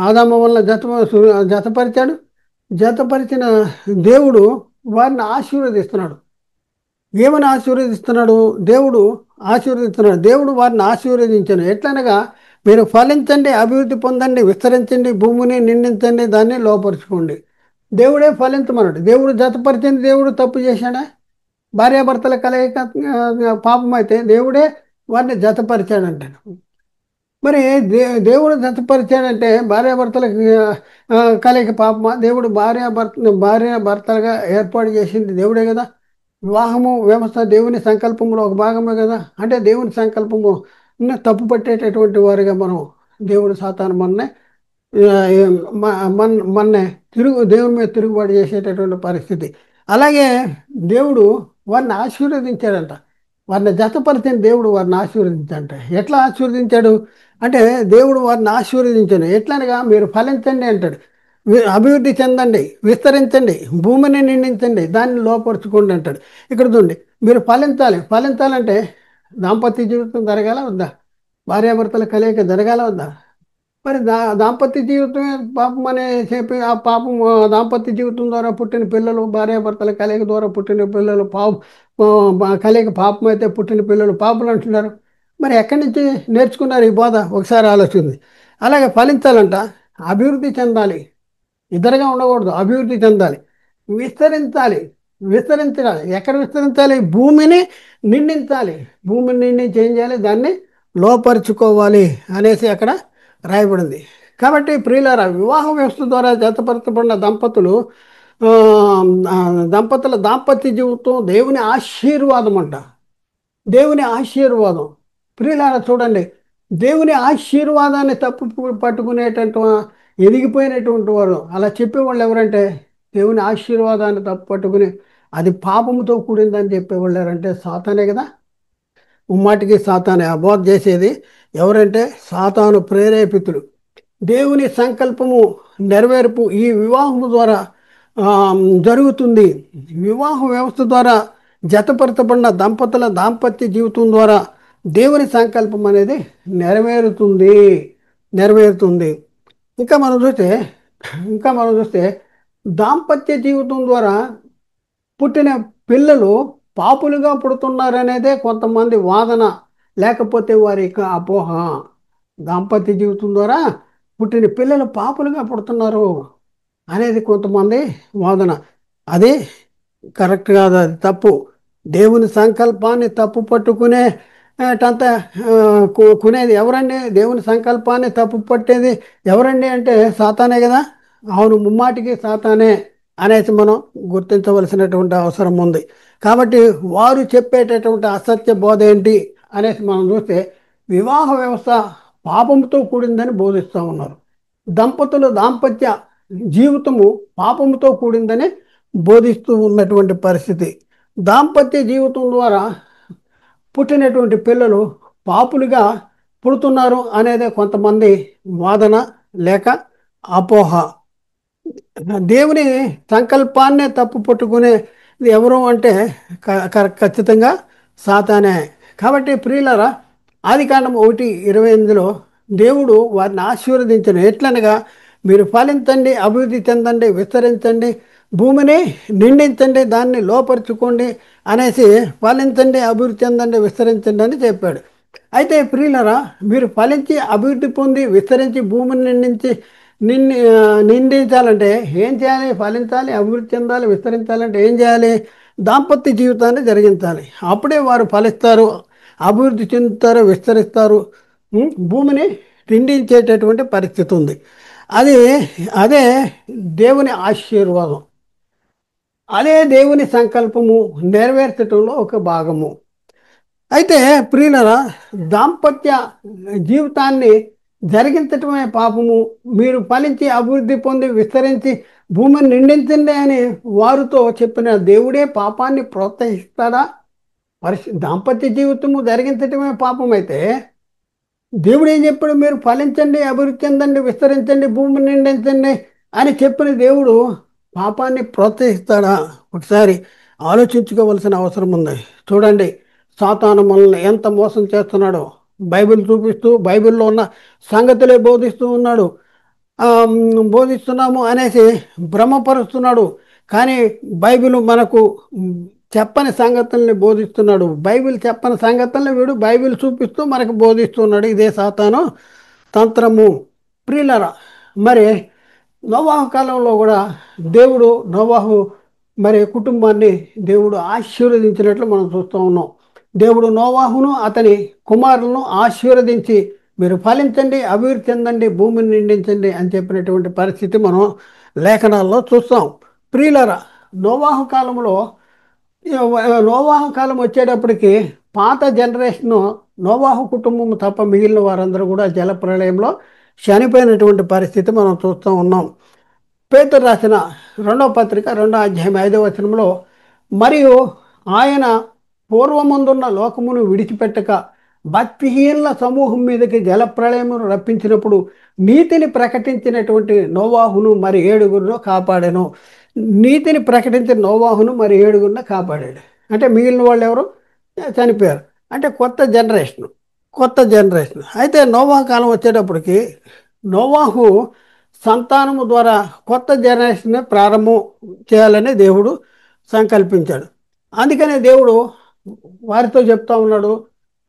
ఆదాము వలన జతపరిచాడు. జతపరిచిన దేవుడు వారిని ఆశీర్వదిస్తున్నాడు. ఏమని ఆశీర్వదిస్తున్నాడు? దేవుడు వారిని ఆశీర్వదించాను. ఎట్లనగా మీరు ఫలించండి, అభివృద్ధి పొందండి, విస్తరించండి, భూమిని నిండించండి, దాన్ని లోపరుచుకోండి. దేవుడే ఫలించమన్నాడు. దేవుడు జతపరిచింది దేవుడు తప్పు చేశాడా? భార్యాభర్తల కలయిక పాపం అయితే దేవుడే వారిని జతపరిచాడంటాడు. మరి దేవుడు జతపరిచాడంటే భార్యాభర్తలకు కలయిక పాపమా? దేవుడు భార్యాభర్తలుగా ఏర్పాటు చేసింది దేవుడే కదా. వివాహము వ్యవస్థ దేవుని సంకల్పంలో ఒక భాగమే కదా. అంటే దేవుని సంకల్పము తప్పు పట్టేటటువంటి వారిగా మనం దేవుడు సాతాను మన్నే దేవుని మీద తిరుగుబాటు చేసేటటువంటి పరిస్థితి. అలాగే దేవుడు వారిని ఆశీర్వదించాడంట. వారిని జతపరిచిన దేవుడు వారిని ఆశీర్వదించాడంట. ఎట్లా ఆశీర్వదించాడు అంటే దేవుడు వారిని ఆశీర్వదించాడు. ఎట్లనగా మీరు ఫలించండి అంటాడు, అభివృద్ధి చెందండి, విస్తరించండి, భూమిని నిండించండి, దాన్ని లోపరుచుకోండి అంటాడు. ఇక్కడ చూడండి, మీరు ఫలించాలంటే దాంపత్య జీవితం జరగాల వద్దా? భార్యాభర్తల కలయిక జరగాల వద్దా? మరి దాంపత్య జీవితమే పాపం అనే చెప్పి ఆ పాపం, దాంపత్య జీవితం ద్వారా పుట్టిన పిల్లలు, భార్యాభర్తల కలయిక ద్వారా పుట్టిన పిల్లలు కలయిక పాపం అయితే పుట్టిన పిల్లలు పాపులు అంటున్నారు. మరి ఎక్కడి నుంచి నేర్చుకున్నారు ఈ బోధ? ఒకసారి ఆలోచింది. అలాగే ఫలించాలంట, అభివృద్ధి చెందాలి, ఇద్దరుగా ఉండకూడదు, అభివృద్ధి చెందాలి, విస్తరించాలి. విస్తరించాలి ఎక్కడ విస్తరించాలి? భూమిని నిండించాలి. భూమిని నిండించి ఏం చేయాలి? దాన్ని లోపరుచుకోవాలి అనేసి అక్కడ రాయబడింది. కాబట్టి ప్రియులారా, వివాహ వ్యవస్థ ద్వారా జతపరచబడిన ఆ, దంపతుల దాంపత్య జీవితం దేవుని ఆశీర్వాదం అంట. దేవుని ఆశీర్వాదం. ప్రియులారా చూడండి, దేవుని ఆశీర్వాదాన్ని పట్టుకునేటటువంటి ఎదిగిపోయినటువంటి వారు, అలా చెప్పేవాళ్ళు ఎవరంటే దేవుని ఆశీర్వాదాన్ని తప్పు పట్టుకుని అది పాపముతో కూడిందని చెప్పేవాళ్ళు ఎవరంటే సాతానే కదా. ముమ్మాటికి సాతానే అబోధ చేసేది ఎవరంటే సాతాను ప్రేరేపితులు. దేవుని సంకల్పము నెరవేర్పు ఈ వివాహము ద్వారా జరుగుతుంది. వివాహ వ్యవస్థ ద్వారా జతపరచబడిన దంపతుల దాంపత్య జీవితం ద్వారా దేవుని సంకల్పం అనేది నెరవేరుతుంది. నెరవేరుతుంది. ఇంకా మనం చూస్తే ఇంకా మనం చూస్తే దాంపత్య జీవితం ద్వారా పుట్టిన పిల్లలు పాపులుగా పుడుతున్నారనేదే కొంతమంది వాదన, లేకపోతే వారి యొక్క అపోహ. దాంపత్య జీవితం ద్వారా పుట్టిన పిల్లలు పాపులుగా పుడుతున్నారు అనేది కొంతమంది వాదన. అది కరెక్ట్ కాదు, అది తప్పు. దేవుని సంకల్పాన్ని తప్పు పట్టుకునే అంత కొనేది ఎవరండి? దేవుని సంకల్పాన్ని తప్పు పట్టేది ఎవరండి అంటే సాతానే కదా. అవును, ముమ్మాటికి సాతానే అనేసి మనం గుర్తించవలసినటువంటి అవసరం ఉంది. కాబట్టి వారు చెప్పేటటువంటి అసత్య బోధ ఏంటి అనేసి మనం చూస్తే వివాహ వ్యవస్థ పాపంతో కూడిందని బోధిస్తూ ఉన్నారు. దంపతుల దాంపత్య జీవితము పాపముతో కూడిందని బోధిస్తూ ఉన్నటువంటి పరిస్థితి. దాంపత్య జీవితం ద్వారా పుట్టినటువంటి పిల్లలు పాపులుగా పుడుతున్నారు అనేది కొంతమంది వాదన లేక అపోహ. దేవుని సంకల్పాన్నే తప్పు పట్టుకునేది ఎవరు అంటే ఖచ్చితంగా సాతానే. కాబట్టి ప్రియులరా, ఆదికాండం 1:28లో దేవుడు వారిని ఆశీర్వదించను. ఎట్లనగా మీరు ఫలించండి, అభివృద్ధి చెందండి, విస్తరించండి, భూమిని నిండించండి, దాన్ని లోపరుచుకోండి అనేసి ఫలించండి, అభివృద్ధి చెందండి, విస్తరించండి అని చెప్పాడు. అయితే ప్రియులరా, మీరు ఫలించి అభివృద్ధి పొంది విస్తరించి భూమిని నిండించాలంటే ఏం చేయాలి? ఫలించాలి, అభివృద్ధి చెందాలి, విస్తరించాలంటే ఏం చేయాలి? దాంపత్య జీవితాన్ని జరిగించాలి. అప్పుడే వారు ఫలిస్తారు, అభివృద్ధి చెందుతారు, విస్తరిస్తారు, భూమిని నిండించేటటువంటి పరిస్థితి ఉంది. అది అదే దేవుని ఆశీర్వాదం. అదే దేవుని సంకల్పము నెరవేర్చడంలో ఒక భాగము. అయితే ప్రియులరా, దాంపత్య జీవితాన్ని జరిగించటమే పాపము, మీరు ఫలించి అభివృద్ధి పొంది విస్తరించి భూమిని నిండించండి అని వారితో చెప్పిన దేవుడే పాపాన్ని ప్రోత్సహిస్తాడా? దాంపత్య జీవితము జరిగించటమే పాపం అయితే దేవుడు ఏం చెప్పాడు? మీరు ఫలించండి, అభివృద్ధి చెందండి, విస్తరించండి, భూమిని నిండించండి అని చెప్పిన దేవుడు పాపాన్ని ప్రోత్సహిస్తాడా? ఒకసారి ఆలోచించుకోవలసిన అవసరం ఉంది. చూడండి, సాతాను మనల్ని ఎంత మోసం చేస్తున్నాడో బైబిల్ చూపిస్తూ బైబిల్లో ఉన్న సంగతులే బోధిస్తూ ఉన్నాడు. బోధిస్తున్నాము అనేసి భ్రమపరుస్తున్నాడు. కానీ బైబిల్ మనకు చెప్పని సంగతుల్ని బోధిస్తున్నాడు. బైబిల్ చెప్పని సంగతుల్ని వీడు బైబిల్ చూపిస్తూ మనకు బోధిస్తున్నాడు. ఇదే సాతాను తంత్రము. ప్రియులరా, మరి నోవాహు కాలంలో కూడా దేవుడు నోవాహు మరి కుటుంబాన్ని దేవుడు ఆశీర్వదించినట్లు మనం చూస్తూ ఉన్నాం. దేవుడు నోవాహును అతని కుమారులను ఆశీర్వదించి మీరు ఫలించండి, అభివృద్ధి చెందండి, భూమిని నిండించండి అని చెప్పినటువంటి పరిస్థితి మనం లేఖనాల్లో చూస్తాం. ప్రియులరా, నోవాహు కాలంలో నోవాహు కాలం వచ్చేటప్పటికి పాత జనరేషను నోవాహు కుటుంబం తప్ప మిగిలిన వారందరూ కూడా జల ప్రళయంలో చనిపోయినటువంటి పరిస్థితి మనం చూస్తూ ఉన్నాం. పేతురు రాసిన 2వ పత్రిక 2వ అధ్యాయం 5వ వచనంలో, మరియు ఆయన పూర్వముందున్న లోకమును విడిచిపెట్టక భక్తిహీనుల సమూహం మీదకి జలప్రళయమును రప్పించినప్పుడు నీతిని ప్రకటించినటువంటి నోవాహును మరి 7గురిలో కాపాడాను. నీతిని ప్రకటించిన నోవాహును మరి 7గురిని కాపాడాడు. అంటే మిగిలిన వాళ్ళు ఎవరు? చనిపోయారు. అంటే కొత్త జనరేషన్. అయితే నోవాహు కాలం వచ్చేటప్పటికి నోవాహు సంతానము ద్వారా కొత్త జనరేషన్ ప్రారంభం చేయాలని దేవుడు సంకల్పించాడు. అందుకనే దేవుడు వారితో చెప్తా ఉన్నాడు.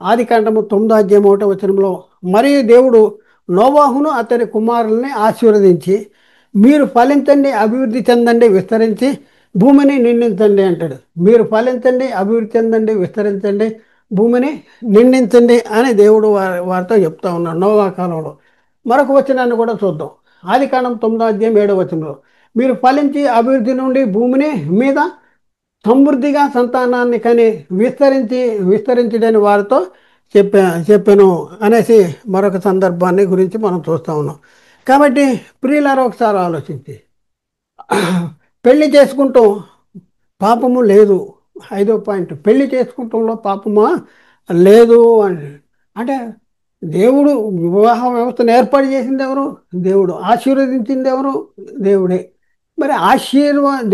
ఆదికాండము 9వ అధ్యాయం 1వ వచనంలో, మరియు దేవుడు నోవాహును అతని కుమారుల్ని ఆశీర్వదించి మీరు ఫలించండి, అభివృద్ధి చెందండి, విస్తరించి భూమిని నిండించండి అంటాడు. మీరు ఫలించండి, అభివృద్ధి చెందండి, విస్తరించండి, భూమిని నిండించండి అని దేవుడు వారితో చెప్తా ఉన్నాడు నోవా కాలంలో. మరొక వచనాన్ని కూడా చూద్దాం. ఆదికాండం 9వ అధ్యాయం 7వ వచనంలో, మీరు ఫలించి అభివృద్ధి నుండి భూమిని మీద సమృద్ధిగా సంతానాన్ని కని విస్తరించడని వారితో చెప్పాను అనేసి మరొక సందర్భాన్ని గురించి మనం చూస్తూ ఉన్నాం. కాబట్టి ప్రియులారా, ఒకసారి ఆలోచించి, పెళ్లి చేసుకుంటాం, పాపము లేదు. 5వ పాయింట్, పెళ్లి చేసుకుంటంలో పాపమా లేదు అని. అంటే దేవుడు వివాహ వ్యవస్థను ఏర్పాటు చేసింది ఎవరు? దేవుడు. ఆశీర్వదించింది ఎవరు? దేవుడే. మరి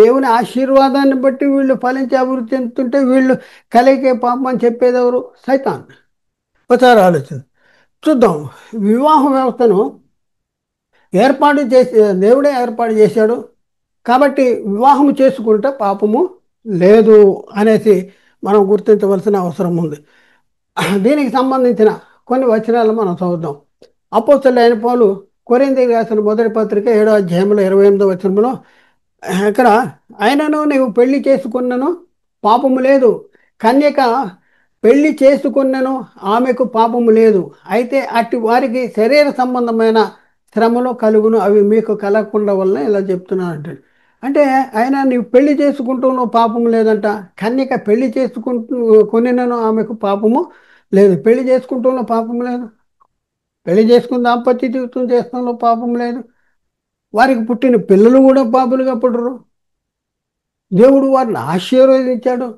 దేవుని ఆశీర్వాదాన్ని బట్టి వీళ్ళు ఫలించి అభివృద్ధి చెందుతుంటే వీళ్ళు కలిగే పాపం అని చెప్పేది ఎవరు? సైతాన్. ఒకసారి ఆలోచన చూద్దాం. వివాహ వ్యవస్థను దేవుడే ఏర్పాటు చేశాడు. కాబట్టి వివాహము చేసుకుంటే పాపము లేదు అనేసి మనం గుర్తించవలసిన అవసరం ఉంది. దీనికి సంబంధించిన కొన్ని వచనాలు మనం చదువుదాం. అపోస్తలుడైన పౌలు కొరింథీయులకు రాసిన మొదటి పత్రిక 7వ అధ్యాయంలో 28వ వచనంలో, ఇక్కడ ఆయనను నీవు పెళ్లి చేసుకున్నను పాపము లేదు, కన్యక పెళ్లి చేసుకున్నను ఆమెకు పాపము లేదు, అయితే అట్టి వారికి శరీర సంబంధమైన శ్రమలు కలుగును, అవి మీకు కలగకుండా వలన ఇలా చెప్తున్నాను అంటాడు. అంటే ఆయన నీవు పెళ్లి చేసుకుంటూ పాపము లేదంట. కన్యక పెళ్లి కొనినను ఆమెకు పాపము లేదు. పెళ్లి చేసుకుంటూ పాపం లేదు. పెళ్లి చేసుకుని దాంపత్య జీవితం చేస్తాంలో పాపం లేదు. వారికి పుట్టిన పిల్లలు కూడా పాపులుగా పుట్టరు. దేవుడు వారిని ఆశీర్వదించాడు.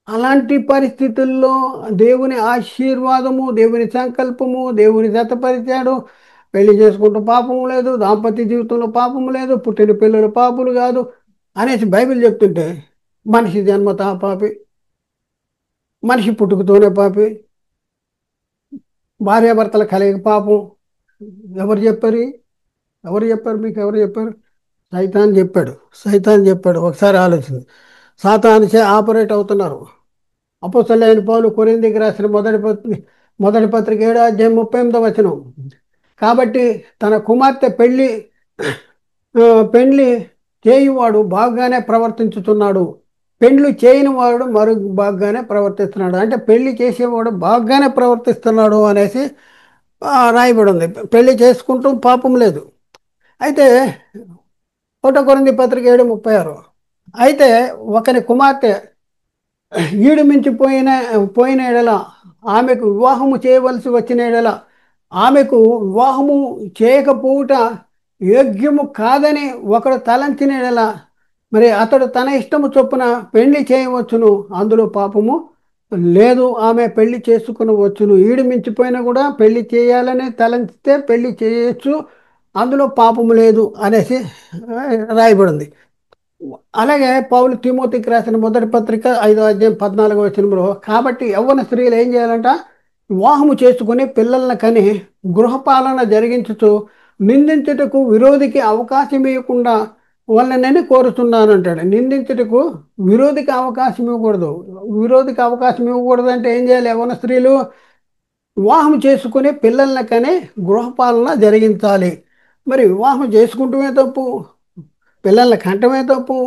అలాంటి పరిస్థితుల్లో దేవుని ఆశీర్వాదము, దేవుని సంకల్పము, దేవుని జతపరిచాడు. పెళ్లి చేసుకుంటూ పాపము లేదు, దాంపత్య జీవితంలో పాపము లేదు, పుట్టిన పిల్లలు పాపులు కాదు అనేసి బైబిల్ చెప్తుంటే, మనిషి జన్మతా పాపి, మనిషి పుట్టుకతోనే పాపి, భార్యాభర్తల కలయిక పాపం. ఎవరు చెప్పారు? మీకు ఎవరు చెప్పారు? సైతాన్ చెప్పాడు. ఒకసారి ఆలోచన. సాతానుచే ఆపరేట్ అవుతున్నారు. అపోస్తలుడైన పౌలు కొరింథీయులకు రాసిన మొదటి పత్రిక 7వ అధ్యాయం 38వ వచనం, కాబట్టి తన కుమార్తె పెండ్లి చేయువాడు బాగానే ప్రవర్తించుతున్నాడు, పెండ్లు చేయని వాడు బాగానే ప్రవర్తిస్తున్నాడు. అంటే పెళ్లి చేసేవాడు బాగానే ప్రవర్తిస్తున్నాడు అనేసి రాయబడి ఉంది. పెళ్లి చేసుకుంటూ పాపం లేదు. అయితే 1 కొరింథీ పత్రిక 7:36. అయితే ఒకని కుమార్తె ఈడు మించిపోయిన పోయిన ఎడల, ఆమెకు వివాహము చేయవలసి వచ్చిన ఎడల, ఆమెకు వివాహము చేయకపోవుట యోగ్యము కాదని ఒకడు తలంచిన ఎడల, మరి అతడు తన ఇష్టము చొప్పున పెళ్లి చేయవచ్చును, అందులో పాపము లేదు. ఆమె పెళ్లి చేసుకునవచ్చును. ఈడు మించిపోయినా కూడా పెళ్లి చేయాలని తలంచితే పెళ్లి చేయొచ్చు, అందులో పాపము లేదు అనేసి రాయబడింది. అలాగే పౌలు తిమోతికి రాసిన మొదటి పత్రిక 5:14 కాబట్టి యవ్వన స్త్రీలు ఏం చేయాలంట? వివాహము చేసుకుని పిల్లలను కని గృహపాలన జరిగించుతూ నిందించుటకు విరోధికి అవకాశం ఇవ్వకుండా వాళ్ళని కోరుతున్నాను అంటాడు. నిందించుటకు విరోధికి అవకాశం ఇవ్వకూడదు. విరోధికి అవకాశం ఇవ్వకూడదు అంటే ఏం చేయాలి? యవ్వన స్త్రీలు వివాహం చేసుకుని పిల్లల్ని కని గృహపాలన జరిగించాలి. మరి వివాహం చేసుకుంటూనే తప్పు, పిల్లల్ని కంటమే తప్పు,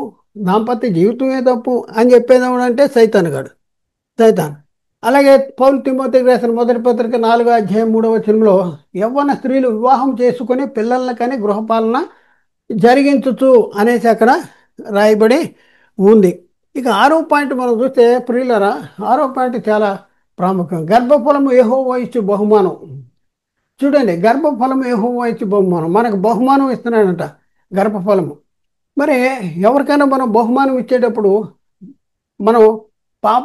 దాంపత్య జీవితమే తప్పు అని చెప్పేది అంటే సైతాన్. అలాగే పౌలు తిమోతికి రాసిన మొదటి పత్రిక 4:3 యవ్వన స్త్రీలు వివాహం చేసుకుని పిల్లల్ని కని గృహపాలన జరిగించుచు అనేసి అక్కడ రాయబడి ఉంది. ఇక 6వ పాయింట్ మనం చూస్తే ప్రియులరా, 6వ పాయింట్ చాలా ప్రాముఖ్యం. గర్భఫలము యెహోవా ఇచ్చు బహుమానం. చూడండి, గర్భఫలము యెహోవా ఇచ్చు బహుమానం. మనకు బహుమానం ఇస్తున్నాడంట, గర్భఫలము. మరి ఎవరికైనా మనం బహుమానం ఇచ్చేటప్పుడు మనం పాప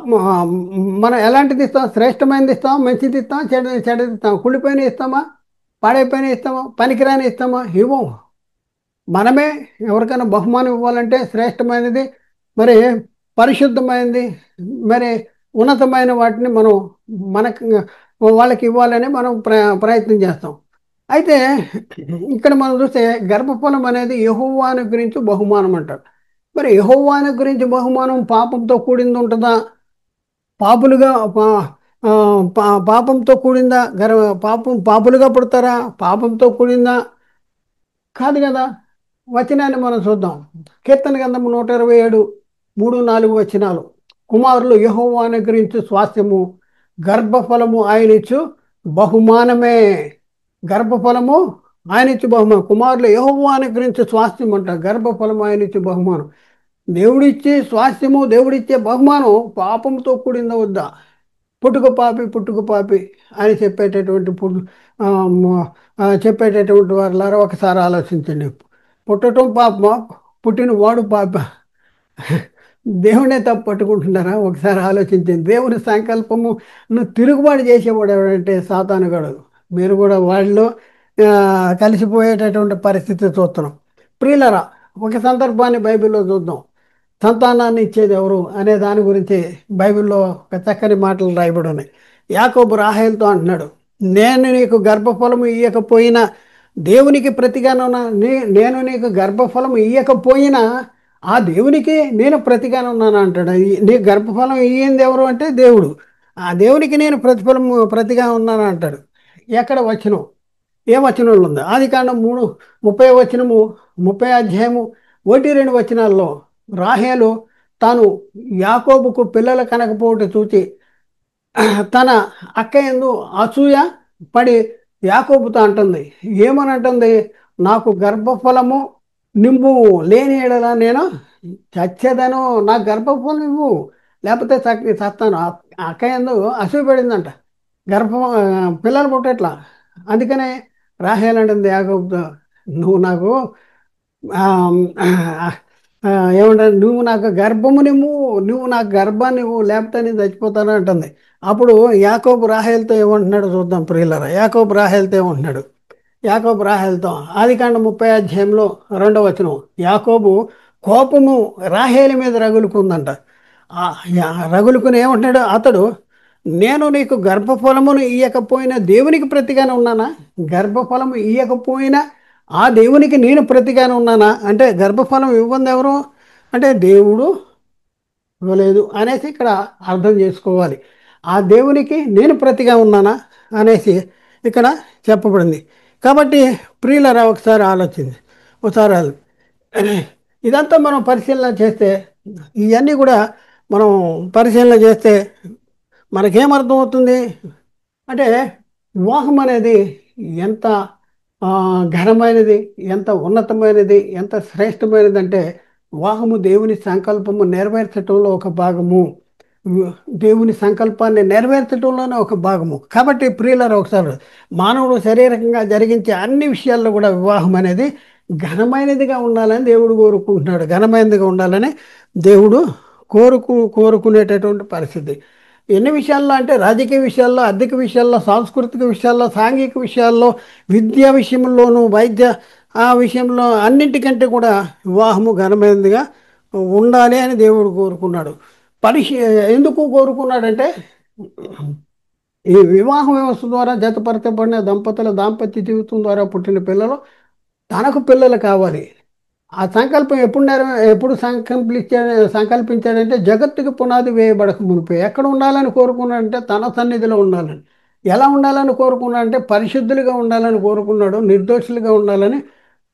మనం ఎలాంటిది ఇస్తాం? శ్రేష్టమైనది ఇస్తాం, మంచిది ఇస్తాం, చెడ్డది ఇస్తాం. కుళ్ళిపోయిన ఇస్తామా? పాడైపోయిన ఇస్తామా? పనికిరాని ఇస్తామా? ఇవ్వం. మనమే ఎవరికైనా బహుమానం ఇవ్వాలంటే శ్రేష్టమైనది, మరి పరిశుద్ధమైనది, మరి ఉన్నతమైన వాటిని మనం మనకి వాళ్ళకి ఇవ్వాలని మనం ప్రయత్నం చేస్తాం. అయితే ఇక్కడ మనం చూస్తే గర్భఫలం అనేది యెహోవాను గురించి బహుమానం అంటారు. మరి యెహోవాను గురించి బహుమానం పాపంతో కూడింది ఉంటుందా? పాపులుగా పాపంతో కూడిందా? పాపులుగా పుడతారా? పాపంతో కూడిందా? కాదు కదా. వచనాన్ని మనం చూద్దాం. కీర్తన గ్రంథము 127:3-4. కుమారులు యెహోవాను అనుగ్రహించు స్వాస్థ్యము, గర్భఫలము ఆయనిచ్చు బహుమానమే. గర్భఫలము ఆయనిచ్చు బహుమానం. కుమారులు యెహోవాను అనుగ్రహించు స్వాస్థ్యం అంట, గర్భఫలము ఆయనిచ్చు బహుమానం. దేవుడిచ్చే స్వాస్థ్యము, దేవుడిచ్చే బహుమానం పాపంతో కూడిందా వద్దా? పుట్టుకు పాపి అని చెప్పేటటువంటి వారులారా ఒకసారి ఆలోచించండి. పుట్టడం పాపమా, పుట్టిన వాడు పాప? దేవుడే తప్పు పట్టుకుంటున్నారా? ఒకసారి ఆలోచించండి. దేవుని సంకల్పము తిరుగుబాటు చేసేవాడు ఎవడంటే సాతానుగాడు. మీరు కూడా వాళ్ళలో కలిసిపోయేటటువంటి పరిస్థితి చూస్తున్నాం. ప్రియులరా, ఒక సందర్భాన్ని బైబిల్లో చూద్దాం. సంతానాన్ని ఇచ్చేది ఎవరు అనే దాని గురించి బైబిల్లో ఒక చక్కని మాటలు రాయబడి ఉన్నాయి. యాకోబు రాహేలుతో అంటున్నాడు, నేను నీకు గర్భఫలము ఇయ్యకపోయినా దేవునికి ప్రతిగానున్నా, నేను నీకు గర్భఫలం ఇయ్యకపోయినా ఆ దేవునికి నేను ప్రతిగానున్నాను అంటాడు. నీ గర్భఫలం ఇయ్యింది ఎవరు అంటే దేవుడు. ఆ దేవునికి నేను ప్రతిగా ఉన్నాను అంటాడు. ఎక్కడ వచనం? ఏ వచనంలో ఉంది? ఆదికాండం 30 వచనము, 30 అధ్యాయము 1-2 రాహేలు తాను యాకోబుకు పిల్లలు కనకపోవటం చూచి తన అక్కయందు అసూయ పడి యాకోబుతో అంటుంది. ఏమని అంటుంది? నాకు గర్భఫలము నింపు, లేని ఎడల నేను చచ్చేదను, నాకు గర్భఫలం ఇవ్వు, లేకపోతే చస్తాను. అక్కయందు అసూయ పడిందంట. గర్భం పిల్లలు పుట్టట్లా. అందుకనే రాహేల్ అంటుంది యాకోబుతో, నువ్వు నాకు ఏమంటారు, నువ్వు నాకు గర్భము నిమ్ము, నువ్వు నాకు గర్భాన్ని ఇవ్వు, లేకపోతే నేను చచ్చిపోతాను అంటుంది. అప్పుడు యాకోబు రాహేల్తో ఏమంటున్నాడు చూద్దాం ప్రియులరా. యాకోబు రాహేల్తో ఆదికాండం 30 అధ్యాయంలో 2 వచనం. యాకోబు కోపము రాహేలు మీద రగులుకుందంట. రగులుకుని ఏమంటున్నాడు అతడు? నేను నీకు గర్భఫలమును ఇయ్యకపోయినా దేవునికి ప్రతిగానే ఉన్నానా? గర్భఫలము ఇయ్యకపోయినా ఆ దేవునికి నేను ప్రతిగానే ఉన్నానా? అంటే గర్భఫలం ఇవ్వంది ఎవరు అంటే దేవుడు ఇవ్వలేదు అనేసి ఇక్కడ అర్థం చేసుకోవాలి. ఆ దేవునికి నేను ప్రతిగా ఉన్నానా అనేసి ఇక్కడ చెప్పబడింది. కాబట్టి ప్రియులరా, ఒకసారి ఇదంతా మనం పరిశీలన చేస్తే, ఇవన్నీ కూడా మనం పరిశీలన చేస్తే మనకేమర్థం అవుతుంది అంటే, వివాహం అనేది ఎంత ఆ, ఘనమైనది, ఎంత ఉన్నతమైనది, ఎంత శ్రేష్టమైనది అంటే వివాహము దేవుని సంకల్పము నెరవేర్చటంలో ఒక భాగము. దేవుని సంకల్పాన్ని నెరవేర్చడంలోనే ఒక భాగము. కాబట్టి ప్రియులారా, ఒకసారి మానవుడు శారీరకంగా జరిగించే అన్ని విషయాల్లో కూడా వివాహం అనేది ఘనమైనదిగా ఉండాలని దేవుడు కోరుకుంటున్నాడు. ఘనమైనదిగా ఉండాలని దేవుడు కోరుకునేటటువంటి పరిస్థితి. ఎన్ని విషయాల్లో అంటే రాజకీయ విషయాల్లో, ఆర్థిక విషయాల్లో, సాంస్కృతిక విషయాల్లో, సాంఘిక విషయాల్లో, విద్యా విషయంలోనూ, వైద్య ఆ విషయంలో అన్నింటికంటే కూడా వివాహము ఘనమైనదిగా ఉండాలి అని దేవుడు కోరుకున్నాడు. పరిశీ ఎందుకు కోరుకున్నాడంటే ఈ వివాహ వ్యవస్థ ద్వారా జతపరచబడిన దంపతుల దాంపత్య జీవితం ద్వారా పుట్టిన పిల్లలు తనకు పిల్లలు కావాలి. ఆ సంకల్పం ఎప్పుడు సంకల్పించాడంటే జగత్తుకి పునాది వేయబడక మునిపే ఎక్కడ ఉండాలని కోరుకున్నాడంటే తన సన్నిధిలో ఉండాలని. ఎలా ఉండాలని కోరుకున్నాడంటే పరిశుద్ధులుగా ఉండాలని కోరుకున్నాడు, నిర్దోషులుగా ఉండాలని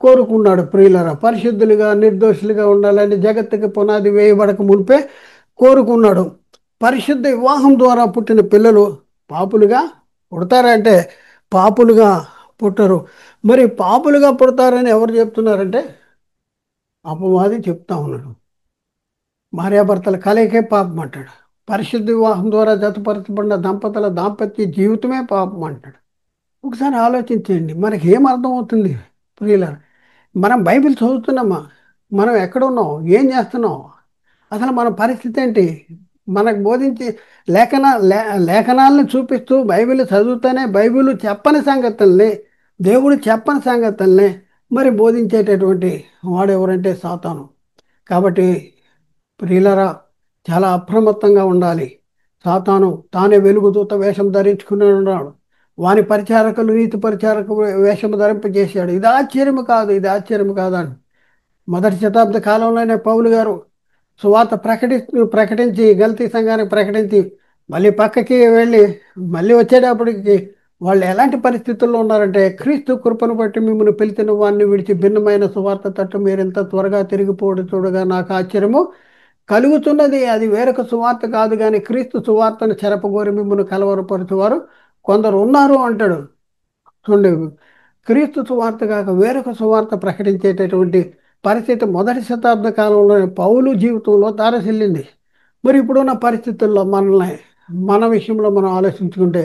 కోరుకున్నాడు. ప్రియులరా, పరిశుద్ధులుగా నిర్దోషులుగా ఉండాలని జగత్తుకి పునాది వేయబడక మునిపే కోరుకున్నాడు. పరిశుద్ధ వివాహం ద్వారా పుట్టిన పిల్లలు పాపులుగా పుడతారంటే పాపులుగా పుట్టరు. మరి పాపులుగా పుడతారని ఎవరు చెప్తున్నారంటే అపవాది చెప్తా ఉన్నాడు. భార్యాభర్తల కలయికే పాపం అంటాడు. పరిశుద్ధ వివాహం ద్వారా జతపరచబడిన దంపతుల దాంపత్య జీవితమే పాపం అంటాడు. ఒకసారి ఆలోచించండి, మనకి ఏం అర్థమవుతుంది ప్రియులారా? మనం బైబిల్ చదువుతున్నామా? మనం ఎక్కడున్నాం? ఏం చేస్తున్నాం? అసలు మన పరిస్థితి ఏంటి? మనకు బోధించి లేఖనాలను చూపిస్తూ బైబిల్ చదువుతానే బైబిల్ చెప్పని సంగతుల్ని, దేవుడు చెప్పని సంగతుల్ని మరి బోధించేటటువంటి వాడు ఎవరంటే సాతాను. కాబట్టి ప్రియులరా, చాలా అప్రమత్తంగా ఉండాలి. సాతాను తానే వెలుగుదూత వేషం ధరించుకుని ఉన్నాడు. వాని పరిచారకులు నీతి పరిచారక వేషం ధరింపజేశాడు. ఇది ఆశ్చర్యము కాదు, ఇది ఆశ్చర్యము కాదని మొదటి శతాబ్ద కాలంలోనే పౌలు గారు సువార్త ప్రకటించి గల్తీ సంఘానికి ప్రకటించి మళ్ళీ పక్కకి వెళ్ళి మళ్ళీ వచ్చేటప్పటికి వాళ్ళు ఎలాంటి పరిస్థితుల్లో ఉన్నారంటే, క్రీస్తు కృపను బట్టి మిమ్మల్ని పిలిచిన వాడిని విడిచి భిన్నమైన సువార్త తట్టు మీరు ఎంత త్వరగా తిరిగిపోవడం చూడగా నాకు ఆశ్చర్యము కలుగుతున్నది. అది వేరొక సువార్త కాదు కానీ క్రీస్తు సువార్తను చెరపగోరి మిమ్మల్ని కలవరపరచువారు కొందరు ఉన్నారు అంటాడు. చూడండి, క్రీస్తు సువార్త కాక వేరొక సువార్త ప్రకటించేటటువంటి పరిస్థితి మొదటి శతాబ్ద కాలంలోనే పౌలు జీవితంలో దారసిల్లింది. మరి ఇప్పుడున్న పరిస్థితుల్లో మన విషయంలో మనం ఆలోచించుకుంటే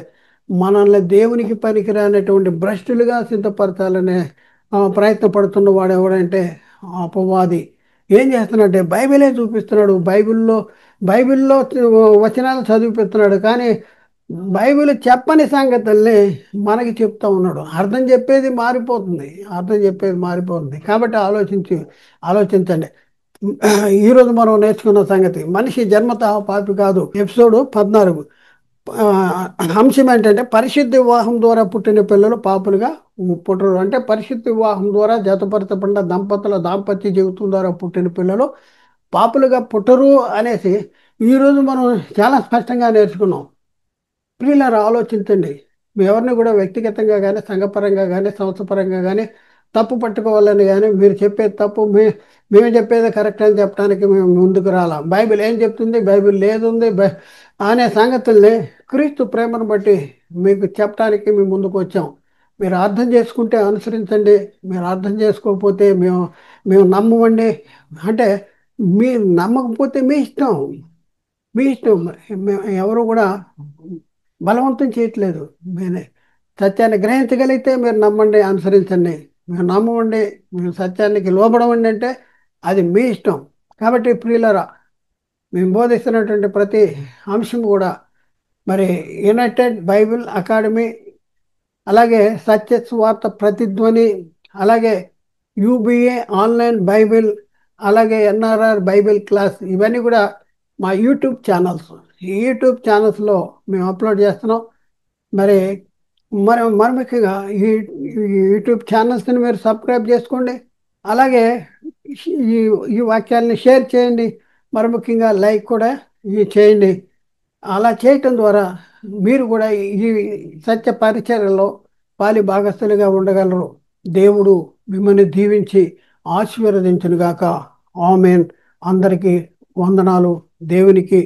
మనల్ని దేవునికి పనికిరానటువంటి భ్రష్టులుగా సిద్ధపరచాలనే ప్రయత్నం పడుతున్న వాడు ఎవడంటే అపవాది. ఏం చేస్తున్నాడంటే బైబిలే చూపిస్తున్నాడు. బైబిల్లో వచనాలు చదివిపిస్తున్నాడు. కానీ బైబిల్ చెప్పని సంగతుల్ని మనకి చెప్తా ఉన్నాడు. అర్థం చెప్పేది మారిపోతుంది. కాబట్టి ఆలోచించండి. ఈరోజు మనం నేర్చుకున్న సంగతి, మనిషి జన్మతః పాపి కాదు. ఎపిసోడ్ 14 అంశం ఏంటంటే పరిశుద్ధ వివాహం ద్వారా పుట్టిన పిల్లలు పాపులుగా పుట్టరు. అంటే పరిశుద్ధ వివాహం ద్వారా జతపరచబడిన దంపతుల దాంపత్య జీవితం ద్వారా పుట్టిన పిల్లలు పాపులుగా పుట్టరు అనేసి ఈరోజు మనం చాలా స్పష్టంగా నేర్చుకున్నాం. ప్రియులారా, ఆలోచించండి. మీ ఎవరిని కూడా వ్యక్తిగతంగా కానీ, సంఘపరంగా కానీ, సంస్థపరంగా కానీ తప్పు పట్టుకోవాలని కానీ, మీరు చెప్పేది తప్పు, మేము చెప్పేది కరెక్ట్ అని చెప్పడానికి మేము ముందుకు రాలా. బైబిల్ ఏం చెప్తుంది, బైబిల్ లేదుంది అనే సంగతుల్ని క్రీస్తు ప్రేమను బట్టి మీకు చెప్పడానికి మేము ముందుకు వచ్చాం. మీరు అర్థం చేసుకుంటే అనుసరించండి, మీరు అర్థం చేసుకోకపోతే మేము నమ్మమండి. అంటే మీరు నమ్మకపోతే మీ ఇష్టం. ఎవరు కూడా బలవంతం చేయట్లేదు. మీరే సత్యాన్ని గ్రహించగలిగితే మీరు నమ్మండి, అనుసరించండి. మీరు నమ్మమండి, మీరు సత్యానికి లోబడమండి అంటే అది మీ ఇష్టం. కాబట్టి ప్రియులరా, మేము బోధిస్తున్నటువంటి ప్రతి అంశం కూడా మరి యునైటెడ్ బైబిల్ అకాడమీ, అలాగే సత్య సువార్త ప్రతిధ్వని, అలాగే యూబీఏ ఆన్లైన్ బైబిల్, అలాగే ఎన్ఆర్ఆర్ బైబిల్ క్లాస్, ఇవన్నీ కూడా మా యూట్యూబ్ ఛానల్స్. ఈ యూట్యూబ్ ఛానల్స్లో మేము అప్లోడ్ చేస్తున్నాం. మరి మరి ముఖ్యంగా ఈ యూట్యూబ్ ఛానల్స్ని మీరు సబ్స్క్రైబ్ చేసుకోండి. అలాగే ఈ ఈ వాక్యాలని షేర్ చేయండి. మరి ముఖ్యంగా లైక్ కూడా చేయండి. అలా చేయటం ద్వారా మీరు కూడా ఈ సత్య పరిచర్యలో పాలి భాగస్థులుగా ఉండగలరు. దేవుడు మిమ్మల్ని దీవించి ఆశీర్వదించునుగాక. ఆమేన్. అందరికీ వందనాలు. దేవునికి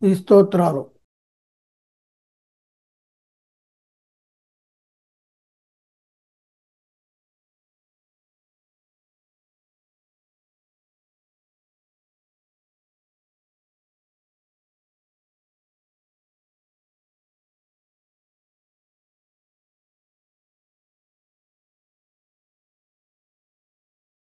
స్తోత్రాలు.